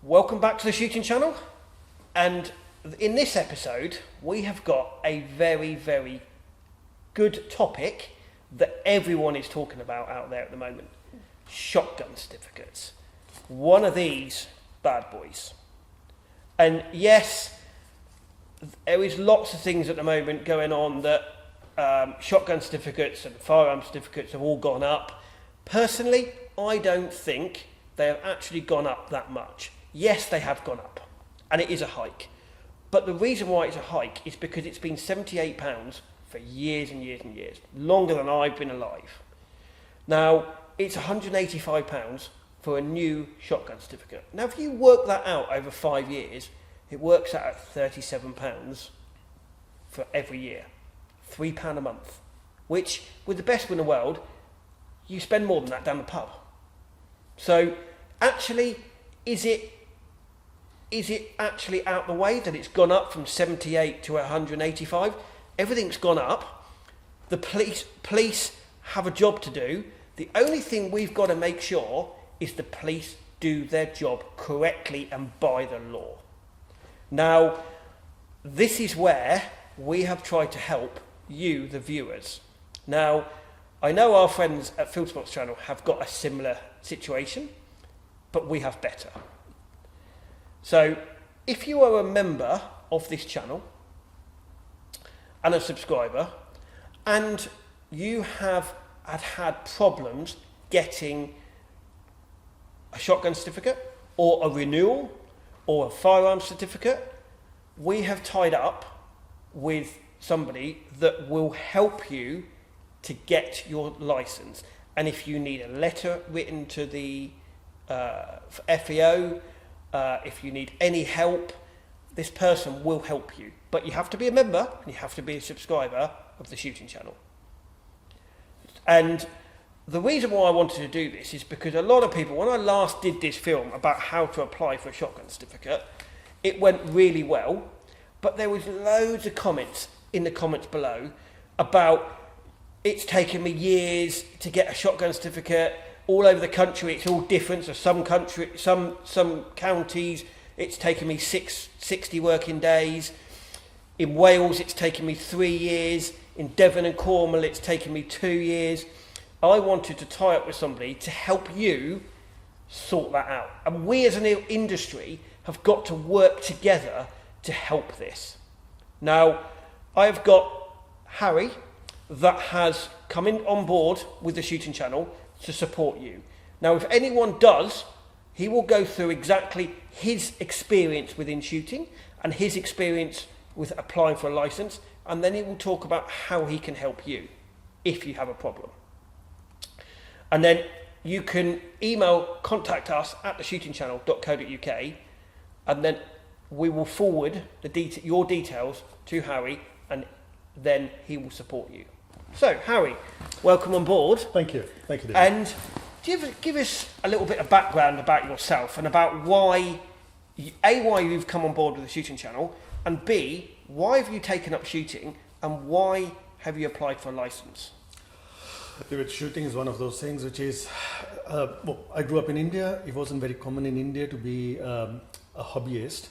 Welcome back to the shooting channel, and in this episode we have got a very, very good topic that everyone is talking about out there at the moment. Shotgun certificates. One of these bad boys. And yes, there is lots of things at the moment going on that shotgun certificates and firearm certificates have all gone up. Personally, I don't think they have actually gone up that much. Yes, they have gone up, and it is a hike. But the reason why it's a hike is because it's been £78 for years and years and years, longer than I've been alive. Now, it's £185 for a new shotgun certificate. Now, if you work that out over 5 years, it works out at £37 for every year, £3 a month, which, with the best in the world, you spend more than that down the pub. So, actually, is it actually out the way that it's gone up from 78 to 185? Everything's gone up. The police have a job to do. The only thing we've got to make sure is the police do their job correctly and by the law. Now, this is where we have tried to help you, the viewers. Now, I know our friends at Field Sports Channel have got a similar situation, but we have better. So, if you are a member of this channel and a subscriber, and you have had problems getting a shotgun certificate, or a renewal, or a firearm certificate, we have tied up with somebody that will help you to get your license. And if you need a letter written to the FEO, if you need any help, this person will help you. But you have to be a member and you have to be a subscriber of the shooting channel. And the reason why I wanted to do this is because a lot of people, when I last did this film about how to apply for a shotgun certificate, it went really well, but there was loads of comments in the comments below about it's taken me years to get a shotgun certificate. All over the country, it's all different. So some counties, it's taken me 60 working days. In Wales, it's taken me 3 years. In Devon and Cornwall, it's taken me 2 years. I wanted to tie up with somebody to help you sort that out. And we as an industry have got to work together to help this. Now, I've got Harry that has come in on board with the shooting channel to support you. Now, if anyone does, he will go through exactly his experience within shooting and his experience with applying for a license, and then he will talk about how he can help you if you have a problem. And then you can contact us at theshootingchannel.co.uk, and then we will forward your details to Harry, and then he will support you. So, Harry, welcome on board. Thank you. Thank you, David. And give us a little bit of background about yourself and about why you've come on board with the shooting channel, and B, why have you taken up shooting, and why have you applied for a license? David, shooting is one of those things which is, I grew up in India. It wasn't very common in India to be a hobbyist.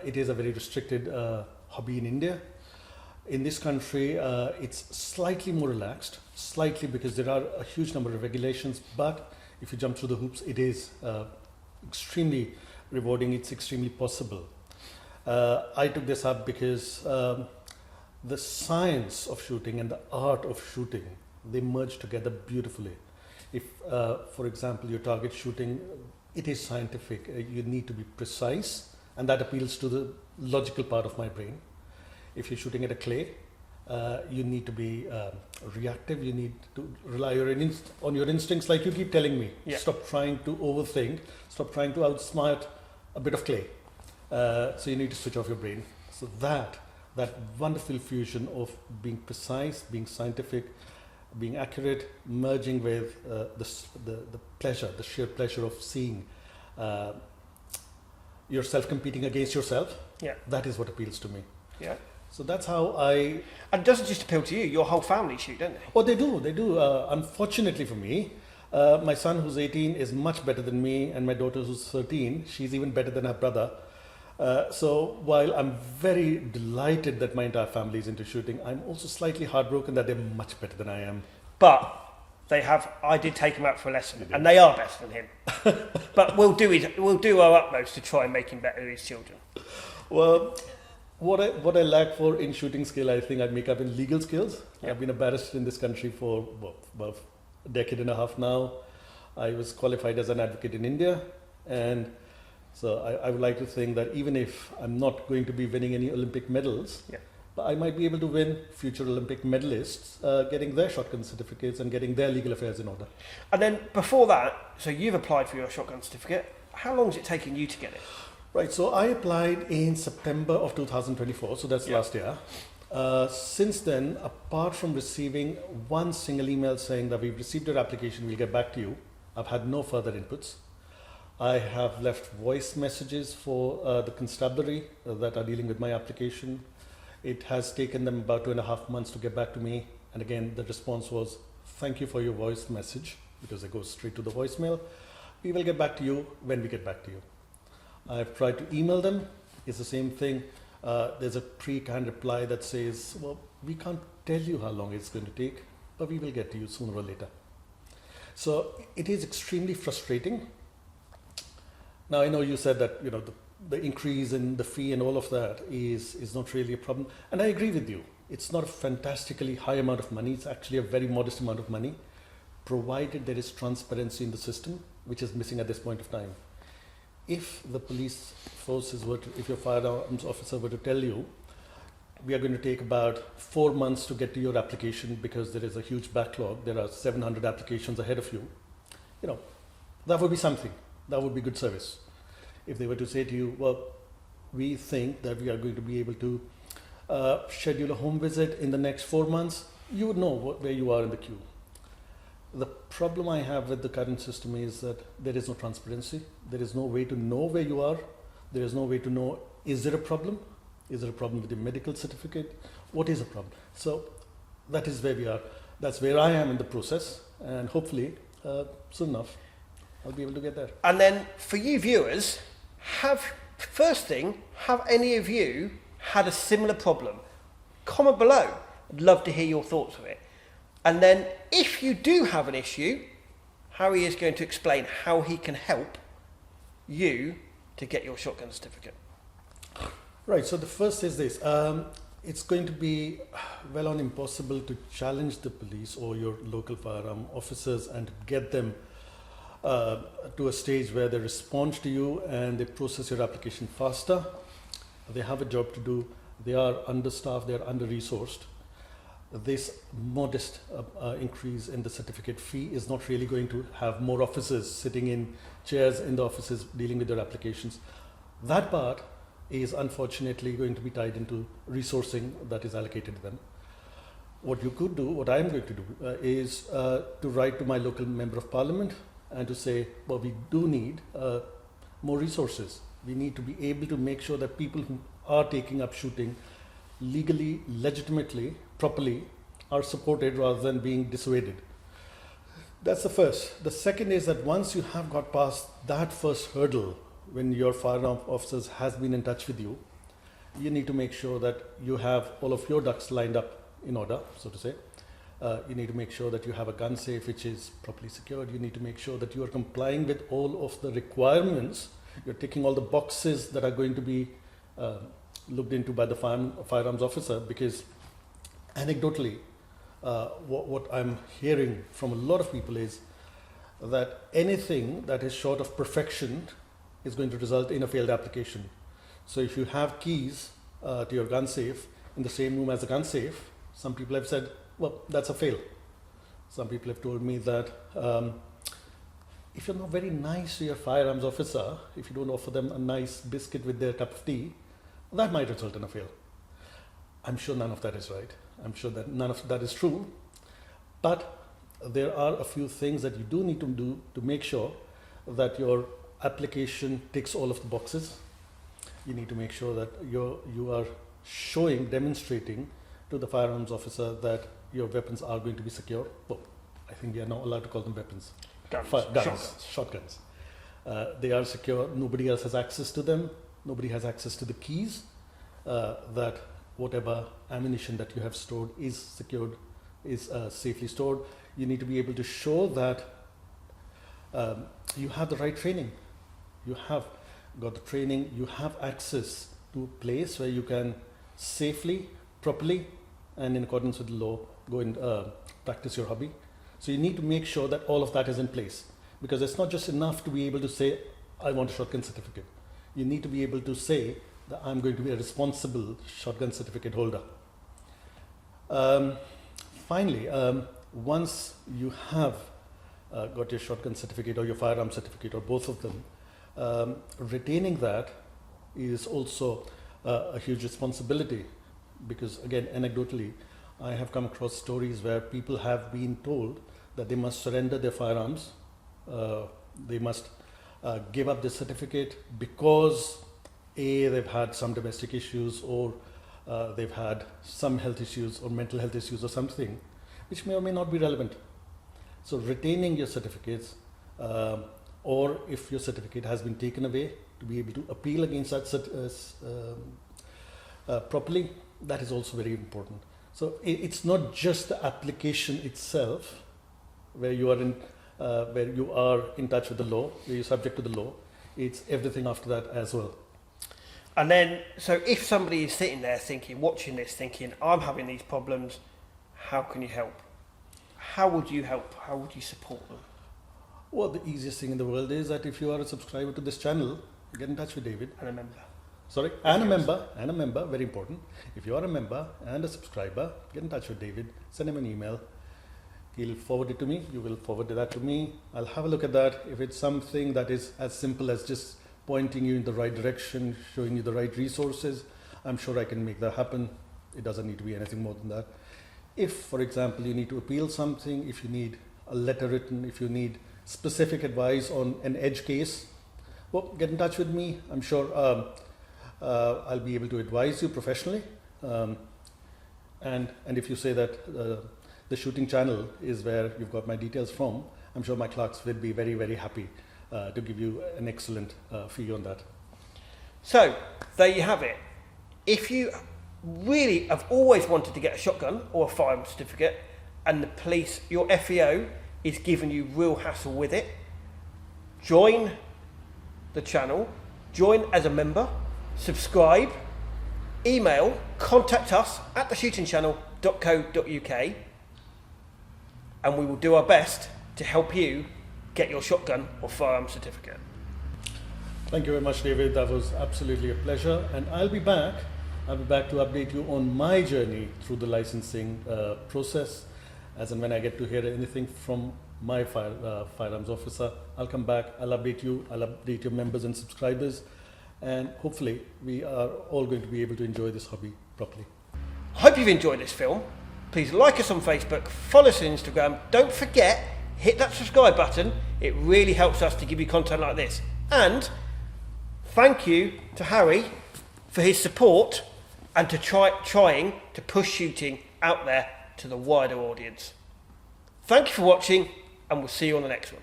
It is a very restricted hobby in India. In this country, it's slightly more relaxed, slightly because there are a huge number of regulations, but if you jump through the hoops, it is extremely rewarding, it's extremely possible. I took this up because the science of shooting and the art of shooting, they merge together beautifully. If, for example, your target shooting, it is scientific, you need to be precise, and that appeals to the logical part of my brain. If you're shooting at a clay, you need to be reactive. You need to rely on your instincts, like you keep telling me. Yeah. Stop trying to overthink. Stop trying to outsmart a bit of clay. So you need to switch off your brain. So that wonderful fusion of being precise, being scientific, being accurate, merging with the pleasure, the sheer pleasure of seeing yourself competing against yourself. Yeah. That is what appeals to me. Yeah. So that's how I... And it doesn't just appeal to you, your whole family shoot, don't they? Oh, they do. Unfortunately for me, My son, who's 18, is much better than me, and my daughter, who's 13, she's even better than her brother. So while I'm very delighted that my entire family is into shooting, I'm also slightly heartbroken that they're much better than I am. But I did take him out for a lesson, and they are better than him. But we'll do our utmost to try and make him better than his children. Well, what I lack for in shooting skill, I think I make up in legal skills. I've been a barrister in this country for about a decade and a half now. I was qualified as an advocate in India, and so I would like to think that even if I'm not going to be winning any Olympic medals, but I might be able to win future Olympic medalists, getting their shotgun certificates and getting their legal affairs in order. And then before that, so you've applied for your shotgun certificate. How long has it taken you to get it? Right, so I applied in September of 2024, so that's last year. Since then, apart from receiving one single email saying that we've received your application, we'll get back to you, I've had no further inputs. I have left voice messages for the constabulary that are dealing with my application. It has taken them about 2.5 months to get back to me. And again, the response was, thank you for your voice message, because it goes straight to the voicemail. We will get back to you when we get back to you. I've tried to email them. It's the same thing. There's a pre-canned reply that says, well, we can't tell you how long it's going to take, but we will get to you sooner or later. So it is extremely frustrating. Now, I know you said that, the increase in the fee and all of that is not really a problem. And I agree with you. It's not a fantastically high amount of money. It's actually a very modest amount of money, provided there is transparency in the system, which is missing at this point of time. If the police forces if your firearms officer were to tell you, we are going to take about 4 months to get to your application because there is a huge backlog, there are 700 applications ahead of you, that would be something. That would be good service. If they were to say to you, well, we think that we are going to be able to schedule a home visit in the next 4 months, you would know where you are in the queue. The problem I have with the current system is that there is no transparency. There is no way to know where you are. There is no way to know, is there a problem? Is there a problem with the medical certificate? What is a problem? So that is where we are. That's where I am in the process. And hopefully, soon enough, I'll be able to get there. And then for you viewers, have any of you had a similar problem? Comment below. I'd love to hear your thoughts of it. And then if you do have an issue, Harry is going to explain how he can help you to get your shotgun certificate. Right, so the first is this. It's going to be well on impossible to challenge the police or your local firearm officers and get them to a stage where they respond to you and they process your application faster. They have a job to do. They are understaffed, they are under-resourced. This modest increase in the certificate fee is not really going to have more officers sitting in chairs in the offices dealing with their applications. That part is unfortunately going to be tied into resourcing that is allocated to them. What you could do, what I'm going to do, is to write to my local member of parliament and to say, well, we do need more resources. We need to be able to make sure that people who are taking up shooting legally, legitimately, properly, are supported rather than being dissuaded. That's the first. The second is that once you have got past that first hurdle, when your firearm officers has been in touch with you, you need to make sure that you have all of your ducks lined up in order, so to say. You need to make sure that you have a gun safe which is properly secured. You need to make sure that you are complying with all of the requirements. You're ticking all the boxes that are going to be looked into by the firearms officer, because anecdotally, what I'm hearing from a lot of people is that anything that is short of perfection is going to result in a failed application. So if you have keys to your gun safe in the same room as the gun safe, some people have said, well, that's a fail. Some people have told me that if you're not very nice to your firearms officer, if you don't offer them a nice biscuit with their cup of tea, that might result in a fail. I'm sure none of that is right. I'm sure that none of that is true. But there are a few things that you do need to do to make sure that your application ticks all of the boxes. You need to make sure that you are demonstrating to the firearms officer that your weapons are going to be secure. Well, I think we are not allowed to call them weapons. shotguns. They are secure. Nobody else has access to them. Nobody has access to the keys. That whatever ammunition that you have stored is secured, is safely stored. You need to be able to show that you have the right training. You have got the training. You have access to a place where you can safely, properly, and in accordance with the law, go and practice your hobby. So you need to make sure that all of that is in place, because it's not just enough to be able to say, I want a shotgun certificate. You need to be able to say that I'm going to be a responsible shotgun certificate holder. Finally, once you have got your shotgun certificate or your firearm certificate or both of them, retaining that is also a huge responsibility, because again, anecdotally, I have come across stories where people have been told that they must surrender their firearms, they must give up the certificate because they've had some domestic issues, or they've had some health issues or mental health issues or something, which may or may not be relevant. So retaining your certificates, or if your certificate has been taken away, to be able to appeal against that properly, that is also very important. So it's not just the application itself, where you are in touch with the law, where you're subject to the law. It's everything after that as well. And then, so if somebody is sitting there watching this, thinking, I'm having these problems, how can you help? How would you help? How would you support them? Well, the easiest thing in the world is that if you are a subscriber to this channel, get in touch with David. And a member. Sorry, and a member, very important. If you are a member and a subscriber, get in touch with David, send him an email. He'll forward it to me, you will forward that to me. I'll have a look at that. If it's something that is as simple as just pointing you in the right direction, showing you the right resources, I'm sure I can make that happen. It doesn't need to be anything more than that. If, for example, you need to appeal something, if you need a letter written, if you need specific advice on an edge case, well, get in touch with me. I'm sure I'll be able to advise you professionally. And if you say that the shooting channel is where you've got my details from, I'm sure my clerks will be very, very happy to give you an excellent fee on that. So, there you have it. If you really have always wanted to get a shotgun or a firearm certificate, and the police, your FEO, is giving you real hassle with it, join the channel, join as a member, subscribe, email, contact us at theshootingchannel.co.uk, and we will do our best to help you get your shotgun or firearm certificate. Thank you very much, David. That was absolutely a pleasure, and I'll be back to update you on my journey through the licensing process. As and when I get to hear anything from my firearms officer, I'll come back, I'll update you, I'll update your members and subscribers, and hopefully we are all going to be able to enjoy this hobby properly. I hope you've enjoyed this film. Please like us on Facebook, follow us on Instagram. Don't forget, hit that subscribe button. It really helps us to give you content like this. And thank you to Harry for his support and to trying to push shooting out there to the wider audience. Thank you for watching, and we'll see you on the next one.